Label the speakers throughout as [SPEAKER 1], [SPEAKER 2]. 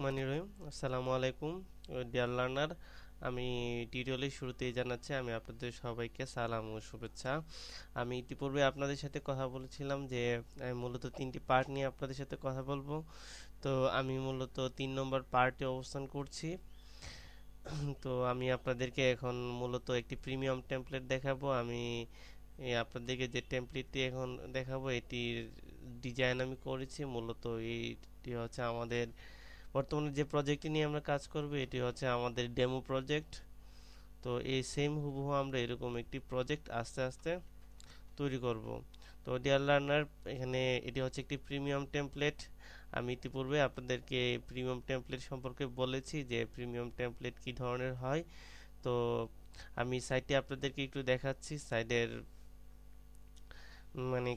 [SPEAKER 1] রহিম। আসসালামু আলাইকুম deer learner. আমি টিউটোরিয়ালের শুরুতেই জানাচ্ছি আমি আপনাদের সবাইকে সালাম ও শুভেচ্ছা। আমি ইতিপূর্বে আপনাদের সাথে কথা বলেছিলাম যে আমি মূলত তিনটি পার্ট নিয়ে আপনাদের সাথে কথা বলবো। তো আমি মূলত 3 নম্বর পার্টে অবস্থান করছি। তো আমি আপনাদেরকে এখন মূলত একটি প্রিমিয়াম টেমপ্লেট দেখাবো। আমি আপনাদেরকে যে টেমপ্লেটটি এখন দেখাবো এটির ডিজাইন আমি করেছি। মূলত এইটি হচ্ছে আমাদের বর্তমানে যে প্রজেক্টটি নিয়ে আমরা কাজ করব এটি হচ্ছে আমাদের ডেমো প্রজেক্ট। তো এই সেম হুবহু আমরা এরকম একটি প্রজেক্ট আস্তে আস্তে তৈরি করব। তো ডিয়ার লার্নার, এখানে এটি হচ্ছে একটি প্রিমিয়াম টেমপ্লেট। আমি ইতিপূর্বে আপনাদেরকে প্রিমিয়াম টেমপ্লেট সম্পর্কে বলেছি যে প্রিমিয়াম টেমপ্লেট কি ধরনের হয়। তো আমি সাইটটি আপনাদেরকে একটু দেখাচ্ছি, সাইডের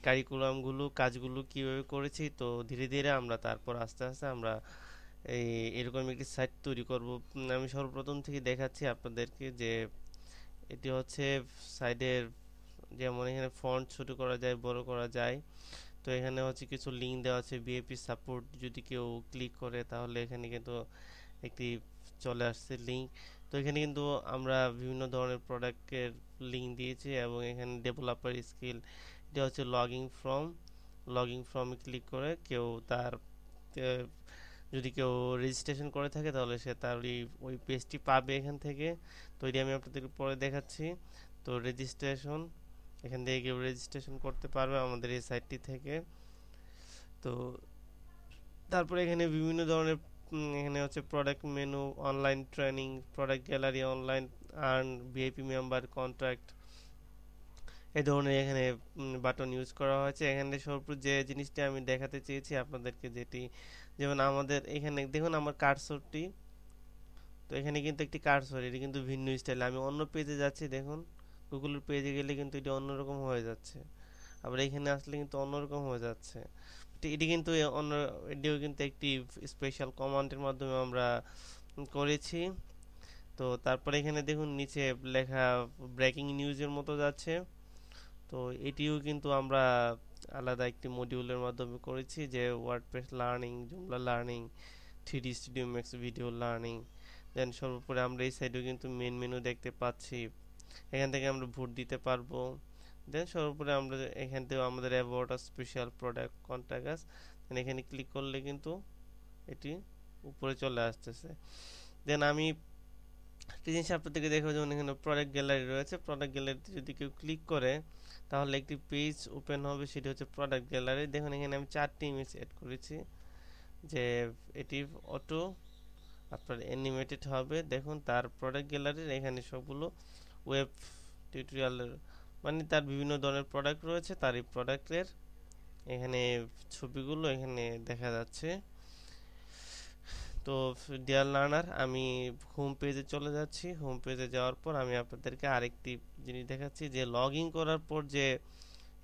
[SPEAKER 1] কারিকুলামগুলো কাজগুলো কিভাবে করেছি। তো ধীরে ধীরে আমরা তারপর আস্তে আস্তে আমরা এই এরকম একটি সাইট তৈরি করব। আমি সর্বপ্রথম থেকে দেখাচ্ছি আপনাদেরকে যে এটি হচ্ছে সাইডের, যেমন এখানে ফন্ট ছোট করা যায়, বড় করা যায়। তো এখানে হচ্ছে কিছু লিঙ্ক দেওয়া আছে, বিএপি সাপোর্ট, যদি কেউ ক্লিক করে তাহলে এখানে কিন্তু একটি চলে আসছে লিঙ্ক। তো এখানে কিন্তু আমরা বিভিন্ন ধরনের প্রোডাক্টের লিঙ্ক দিয়েছি এবং এখানে ডেভেলপার স্কিল, এটা হচ্ছে লগিং ফ্রমে ক্লিক করে কেউ তার আহ, যদি কেউ রেজিস্ট্রেশন করে থাকে তাহলে সে তার ওই পেজটি পাবে এখান থেকে। তো এটি আমি আপনাদের পরে দেখাচ্ছি। তো রেজিস্ট্রেশন, এখান থেকে কেউ রেজিস্ট্রেশন করতে পারবে আমাদের এই সাইটটি থেকে। তো তারপরে এখানে বিভিন্ন ধরনের এখানে হচ্ছে product menu, online training, product gallery, online earn, VIP member, contract, এই ধরনের এখানে বাটন ইউজ করা হয়েছে। এখানে সর্বপ্রথম যে জিনিসটি আমি দেখাতে চেয়েছি আপনাদেরকে, যেটি যেমন আমাদের এখানে দেখুন আমার কার্সরটি। তো এখানে কিন্তু একটি কার্সর, এটি কিন্তু ভিন্ন স্টাইল। আমি অন্য পেজে যাচ্ছি, দেখুন গুগলের পেজে গেলে কিন্তু এটি অন্যরকম হয়ে যাচ্ছে, আবার এখানে আসলে কিন্তু অন্যরকম হয়ে যাচ্ছে। তো এটি কিন্তু এটিও কিন্তু একটি স্পেশাল কমান্ডের মাধ্যমে আমরা করেছি। তো তারপরে এখানে দেখুন নিচে লেখা ব্রেকিং নিউজের মতো যাচ্ছে। তো এটিও কিন্তু আমরা আলাদা একটি মডিউলের মাধ্যমে করেছি, যে WordPress learning, Joomla learning, 3D studio max video learning. Then সর্বোপরি আমরা এই সাইডেও কিন্তু মেন মেনু দেখতে পাচ্ছি, এখান থেকে আমরা ভোট দিতে পারবো। দেন সর্বোপরি আমরা এখান থেকে আমাদের about a special product contact আস, এখানে ক্লিক করলে কিন্তু এটি উপরে চলে আসতেছে। দেন আমি একটা জিনিস আপনাদেরকে দেখাবো, যেমন এখানে প্রোডাক্ট গ্যালারি রয়েছে। প্রোডাক্ট গ্যালারিতে যদি কেউ ক্লিক করে তাহলে একটি পেজ ওপেন হবে, সেটি হচ্ছে প্রোডাক্ট গ্যালারি। দেখুন এখানে আমি 4টি ইমেজ এড করেছি, যে এটি অটো আপনার অ্যানিমেটেড হবে। দেখুন তার প্রোডাক্ট গ্যালারির এখানে সবগুলো ওয়েব টিউটোরিয়ালের, তার বিভিন্ন ধরনের প্রোডাক্ট রয়েছে, তার এই প্রোডাক্টের এখানে ছবিগুলো এখানে দেখা যাচ্ছে। তো ডিয়ার লার্নার, আমি হোম পেজে চলে যাচ্ছি। হোম পেজে যাওয়ার পর আমি আপনাদেরকে আরেকটি জিনিস দেখাচ্ছি, যে লগ ইন করার পর যে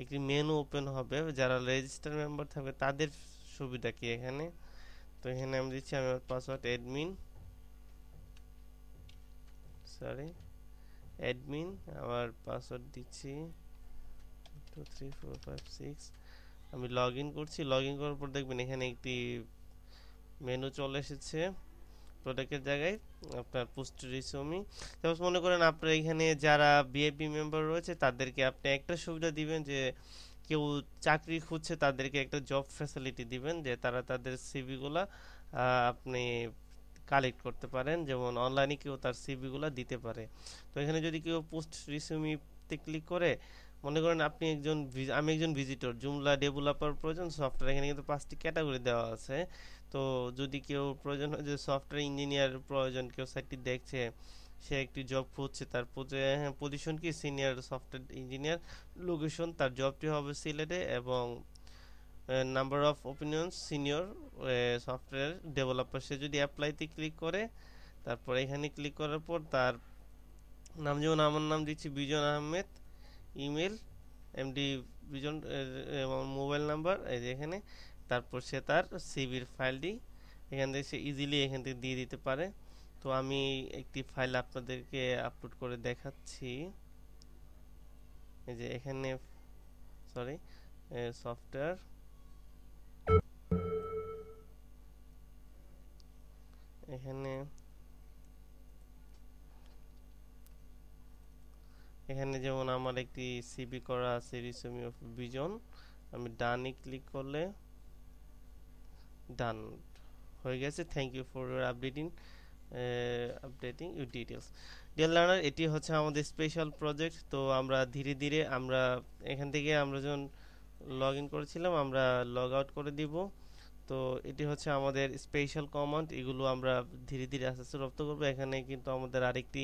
[SPEAKER 1] একটি মেনু ওপেন হবে, যারা রেজিস্টার মেম্বার থাকবে তাদের সুবিধা কি এখানে। তো এখানে আমি দিচ্ছি আমার পাসওয়ার্ড অ্যাডমিন, সরি অ্যাডমিন, আমার পাসওয়ার্ড দিচ্ছি 23456। আমি লগ ইন করছি। লগ ইন করার পর দেখবেন এখানে একটি মেনু চলে এসেছে প্রোডাক্টের জায়গায়, আপনার পোস্ট রিসিউমি। যেমন মনে করেন আপনার এখানে যারা ভিআইপি মেম্বার রয়েছে তাদেরকে আপনি একটা সুবিধা দিবেন, যে কেউ চাকরি খুঁজছে তাদেরকে একটা জব ফ্যাসিলিটি দিবেন, যে তারা তাদের সিভি গুলা আপনি কালেক্ট করতে পারেন, যেমন অনলাইনে কেউ তার সিভি গুলা দিতে পারে। তো এখানে যদি কেউ পোস্ট রিসিউমিতে ক্লিক করে, মনে করেন আপনি একজন আমি একজন ভিজিটর, জুমলা ডেভেলপার প্রয়োজন সফটওয়্যার, এখানে কিন্তু 5টি ক্যাটাগরি দেওয়া আছে। তো যদি কেউ প্রয়োজন হয় যে সফটওয়্যার ইঞ্জিনিয়ার প্রয়োজন, কেউ সাইটটি দেখছে, সে একটি জব খুঁজছে, তার পজিশন কি সিনিয়র সফটওয়্যার ইঞ্জিনিয়ার, লোকেশন তার জবটি হবে সিলেটে, এবং number of opinions senior software developer. সে যদি অ্যাপ্লাইতে ক্লিক করে, তারপর এখানে ক্লিক করার পর তার নাম, যেমন আমার নাম দিচ্ছি বিজন আহমেদ, ইমেল এমডি বিজন, এবং মোবাইল নাম্বার এই যে এখানে। তারপর সে তার সিভির ফাইলটি এখান থেকে সে ইজিলি এখান থেকে দিয়ে দিতে পারে। তো আমি একটি ফাইল আপনাদেরকে আপলোড করে দেখাচ্ছি। এই যে এখানে, সরি, সফটওয়্যার এখানে এখানে যেমন আমার একটি সিভি করা আছে, রিসিউমি অফ বিজন। আমি ডানে ক্লিক করলে ডান হয়ে গেছে। Thank you for your updating your details. Dear learner, এটি হচ্ছে আমাদের স্পেশাল প্রজেক্ট। তো আমরা ধীরে ধীরে আমরা এখান থেকে আমরা যখন লগ ইন করেছিলাম আমরা লগ আউট করে দিব। তো এটি হচ্ছে আমাদের স্পেশাল কমান্ড, এগুলো আমরা ধীরে ধীরে আস্তে আস্তে রপ্ত করবো। এখানে কিন্তু আমাদের আরেকটি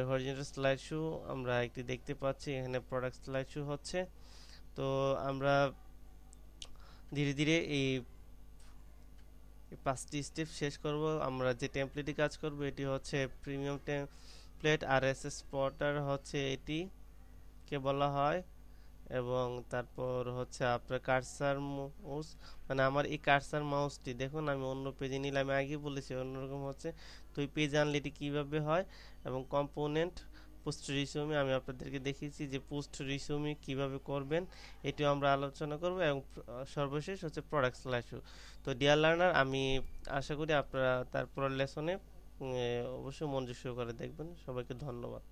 [SPEAKER 1] হরিজন্টাল স্লাইড শো আমরা একটি দেখতে পাচ্ছি, এখানে প্রোডাক্ট স্লাইড শো হচ্ছে। তো আমরা ধীরে ধীরে এই 5টি স্টেপ শেষ করব। আমরা যে টেমপ্লেটে কাজ করব এটি হচ্ছে প্রিমিয়াম টেমপ্লেট, আরএসএস স্পটার হচ্ছে এটিকে বলা হয়। এবং তারপর হচ্ছে আপনার কার্সার মাউস, মানে আমার এই কার্সার মাউসটি দেখুন আমি অন্য পেজে নিলে, আমি আগে বলেছি অন্যরকম হচ্ছে। তো এই পেজ আনলে এটি কীভাবে হয়, এবং কম্পোনেন্ট পোস্ট রিসিউমি আমি আপনাদেরকে দেখিয়েছি যে পোস্ট রিসিউমি কীভাবে করবেন, এটিও আমরা আলোচনা করব। এবং সর্বশেষ হচ্ছে প্রোডাক্ট স্ল্যাশও। তো ডিয়ার লার্নার, আমি আশা করি আপনারা তারপর লেসনে অবশ্যই মনোযোগ সহকারে দেখবেন। সবাইকে ধন্যবাদ।